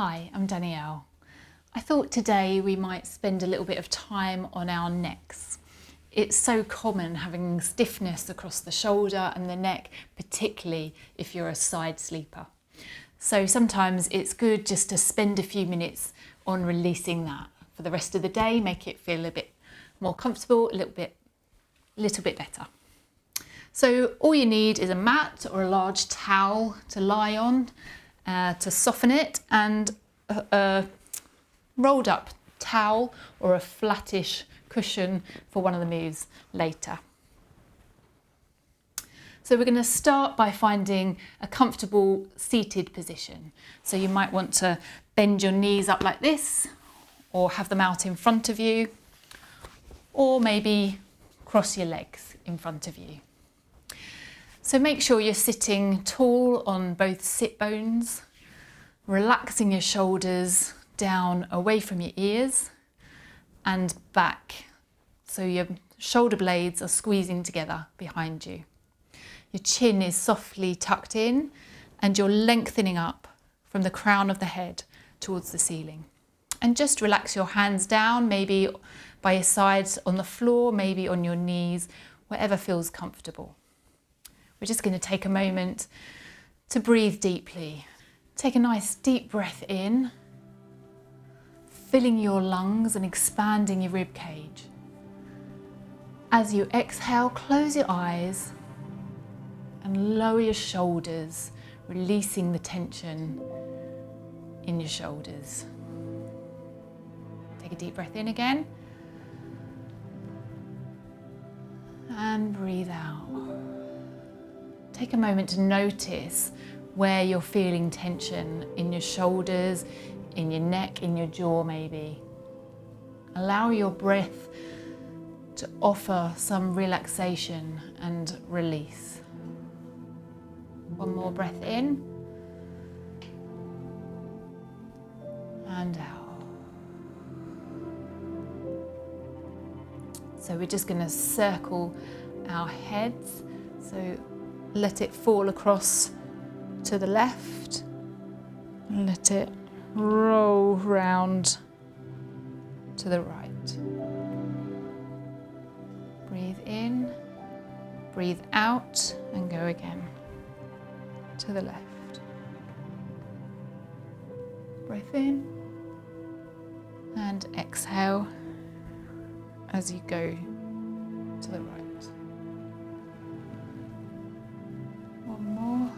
Hi, I'm Danielle. I thought today we might spend a little bit of time on our necks. It's so common having stiffness across the shoulder and the neck, particularly if you're a side sleeper. So sometimes it's good just to spend a few minutes on releasing that for the rest of the day, make it feel a bit more comfortable, a little bit better. So all you need is a mat or a large towel to lie on to soften it, and a rolled up towel or a flattish cushion for one of the moves later. So we're going to start by finding a comfortable seated position. So you might want to bend your knees up like this, or have them out in front of you, or maybe cross your legs in front of you. So make sure you're sitting tall on both sit bones, relaxing your shoulders down away from your ears and back, so your shoulder blades are squeezing together behind you. Your chin is softly tucked in and you're lengthening up from the crown of the head towards the ceiling. And just relax your hands down, maybe by your sides on the floor, maybe on your knees, whatever feels comfortable. We're just going to take a moment to breathe deeply. Take a nice deep breath in, filling your lungs and expanding your rib cage. As you exhale, close your eyes and lower your shoulders, releasing the tension in your shoulders. Take a deep breath in again and breathe out. Take a moment to notice where you're feeling tension in your shoulders, in your neck, in your jaw maybe. Allow your breath to offer some relaxation and release. One more breath in and out. So we're just going to circle our heads. So let it fall across to the left and let it roll round to the right. Breathe in, breathe out and go again to the left. Breath in and exhale as you go to the right. One more.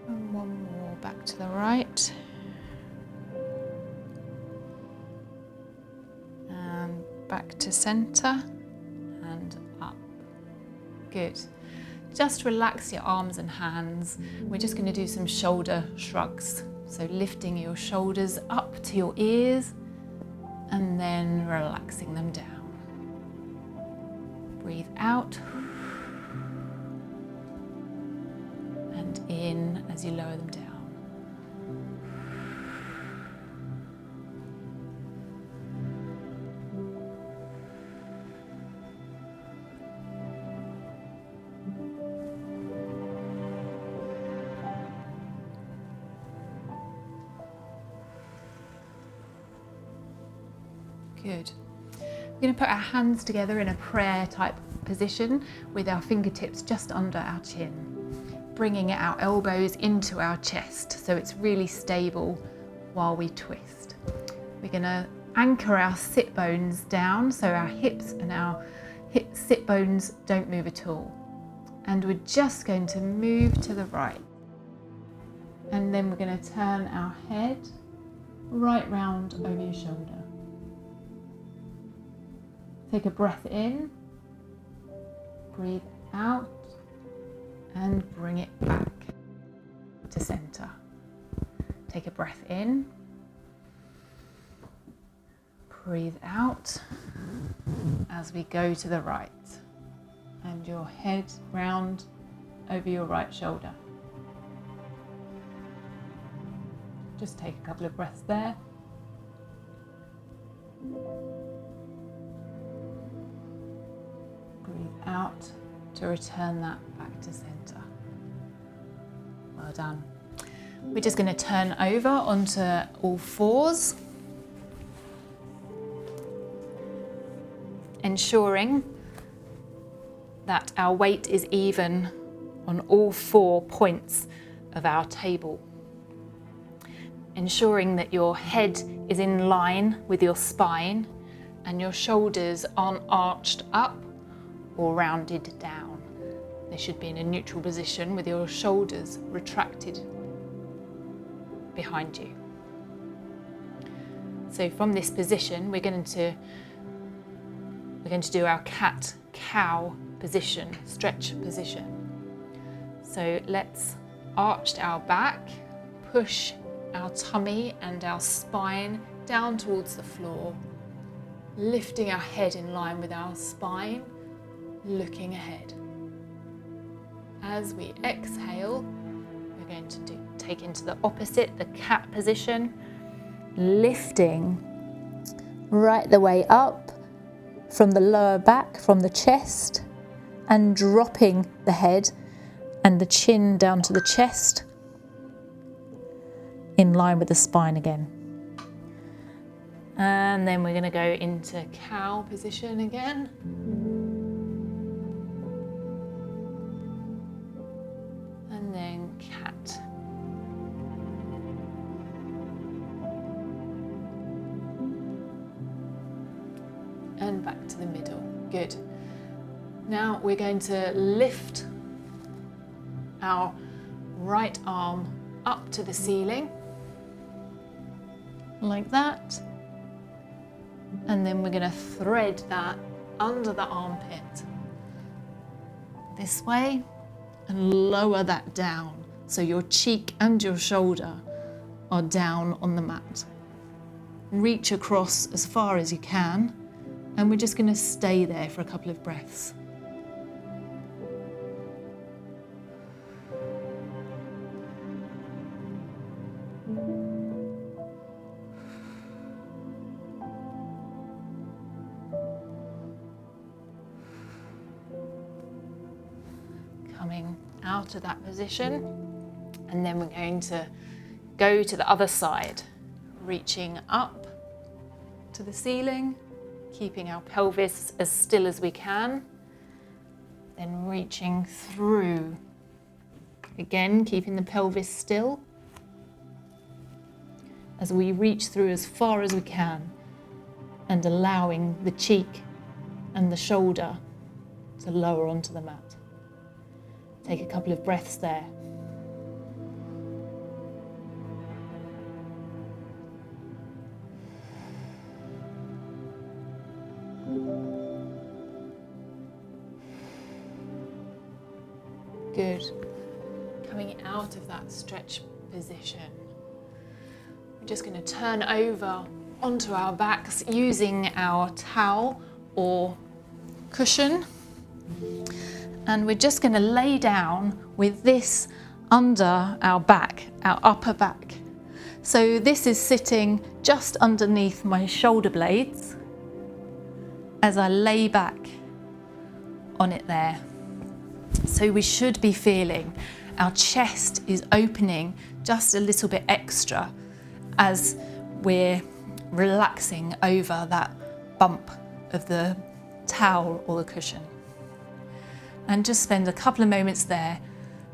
And one more back to the right. And back to center and up. Good. Just relax your arms and hands. We're just going to do some shoulder shrugs. So lifting your shoulders up to your ears and then relaxing them down. Breathe out and in as you lower them down. Good. We're going to put our hands together in a prayer type position with our fingertips just under our chin, bringing our elbows into our chest so it's really stable while we twist. We're going to anchor our sit bones down so our hips and our sit bones don't move at all. And we're just going to move to the right. And then we're going to turn our head right round over your shoulder. Take a breath in, breathe out, and bring it back to center. Take a breath in, breathe out as we go to the right, and your head round over your right shoulder. Just take a couple of breaths there. Breathe out to return that back to center. Well done. We're just going to turn over onto all fours, ensuring that our weight is even on all 4 points of our table. Ensuring that your head is in line with your spine and your shoulders aren't arched up or rounded down. They should be in a neutral position with your shoulders retracted behind you. So from this position, we're going to do our cat-cow position, stretch position. So let's arch our back, push our tummy and our spine down towards the floor, lifting our head in line with our spine, looking ahead. As we exhale, we're going to take into the opposite, the cat position, lifting right the way up from the lower back, from the chest, and dropping the head and the chin down to the chest, in line with the spine again. And then we're going to go into cow position again. And then cat. And back to the middle. Good. Now we're going to lift our right arm up to the ceiling, like that. And then we're going to thread that under the armpit this way and lower that down so your cheek and your shoulder are down on the mat. Reach across as far as you can, and we're just going to stay there for a couple of breaths. Coming out of that position, and then we're going to go to the other side, reaching up to the ceiling, keeping our pelvis as still as we can, then reaching through, again keeping the pelvis still as we reach through as far as we can, and allowing the cheek and the shoulder to lower onto the mat. Take a couple of breaths there. Good. Coming out of that stretch position, we're just going to turn over onto our backs using our towel or cushion. And we're just going to lay down with this under our back, our upper back. So this is sitting just underneath my shoulder blades as I lay back on it there. So we should be feeling our chest is opening just a little bit extra as we're relaxing over that bump of the towel or the cushion. And just spend a couple of moments there,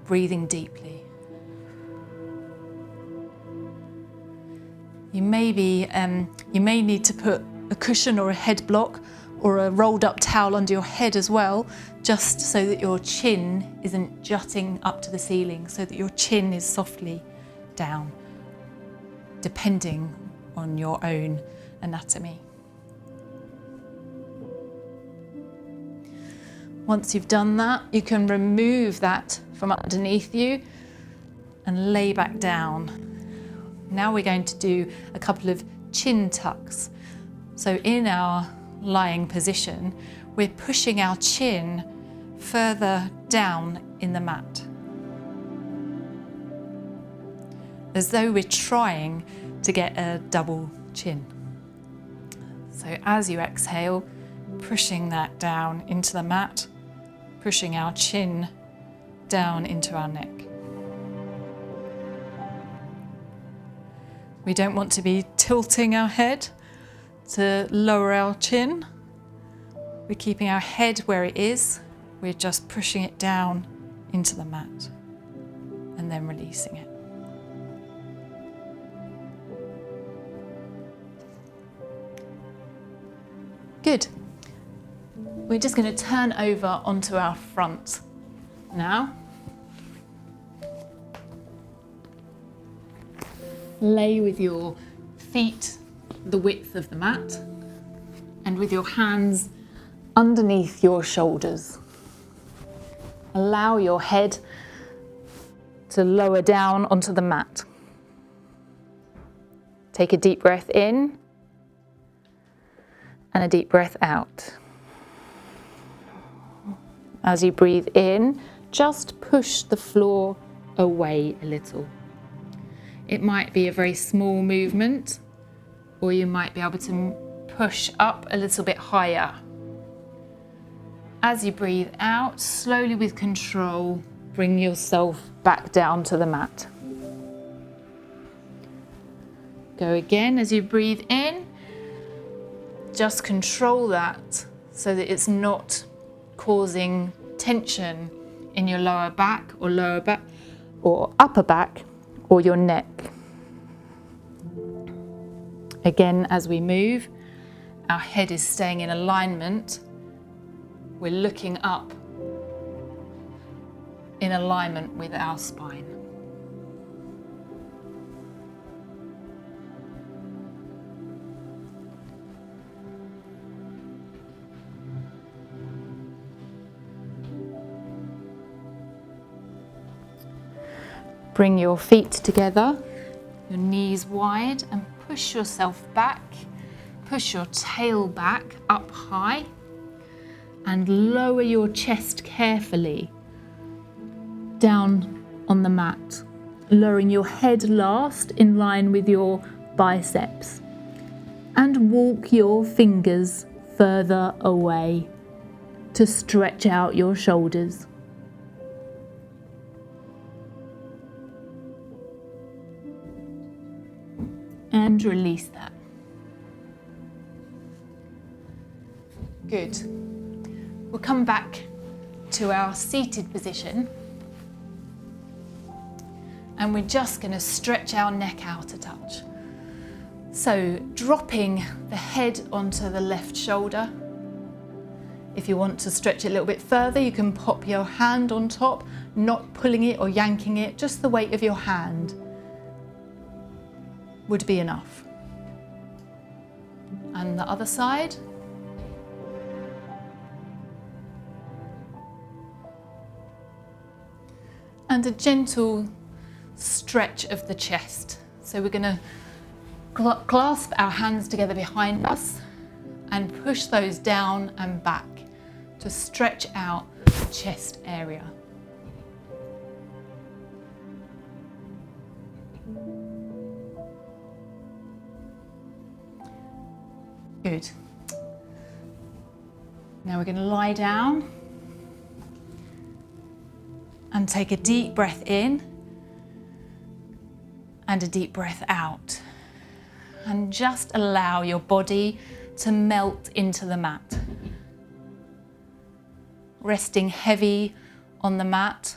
breathing deeply. You may need to put a cushion or a head block or a rolled up towel under your head as well, just so that your chin isn't jutting up to the ceiling, so that your chin is softly down, depending on your own anatomy. Once you've done that, you can remove that from underneath you and lay back down. Now we're going to do a couple of chin tucks. So in our lying position, we're pushing our chin further down in the mat, as though we're trying to get a double chin. So as you exhale, pushing that down into the mat, pushing our chin down into our neck. We don't want to be tilting our head to lower our chin. We're keeping our head where it is. We're just pushing it down into the mat and then releasing it. Good. We're just going to turn over onto our front now. Lay with your feet the width of the mat and with your hands underneath your shoulders. Allow your head to lower down onto the mat. Take a deep breath in and a deep breath out. As you breathe in, just push the floor away a little. It might be a very small movement, or you might be able to push up a little bit higher. As you breathe out, slowly with control, bring yourself back down to the mat. Go again as you breathe in. Just control that so that it's not causing tension in your lower back or upper back or your neck. Again, as we move, our head is staying in alignment. We're looking up in alignment with our spine. Bring your feet together, your knees wide, and push yourself back. Push your tail back up high and lower your chest carefully down on the mat, lowering your head last in line with your biceps, and walk your fingers further away to stretch out your shoulders. And release that. Good. We'll come back to our seated position, and we're just going to stretch our neck out a touch. So dropping the head onto the left shoulder. If you want to stretch it a little bit further, you can pop your hand on top, not pulling it or yanking it, just the weight of your hand would be enough. And the other side. And a gentle stretch of the chest. So we're going to clasp our hands together behind us and push those down and back to stretch out the chest area. Good. Now we're going to lie down and take a deep breath in and a deep breath out. And just allow your body to melt into the mat. Resting heavy on the mat,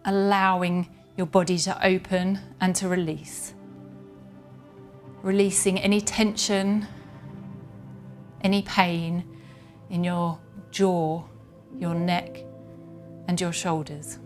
allowing your body to open and to release. Releasing any tension, any pain in your jaw, your neck, and your shoulders.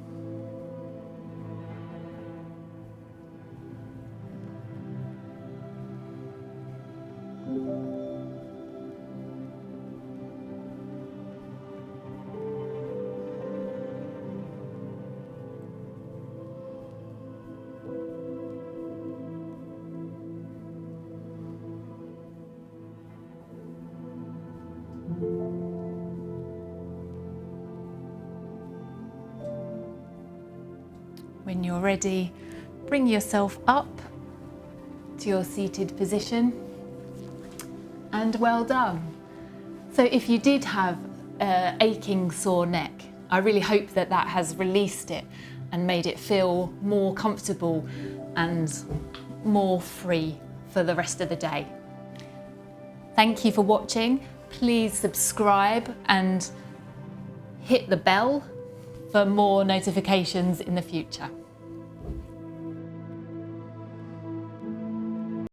When you're ready, bring yourself up to your seated position, and well done. So if you did have an aching sore neck, I really hope that that has released it and made it feel more comfortable and more free for the rest of the day. Thank you for watching. Please subscribe and hit the bell for more notifications in the future.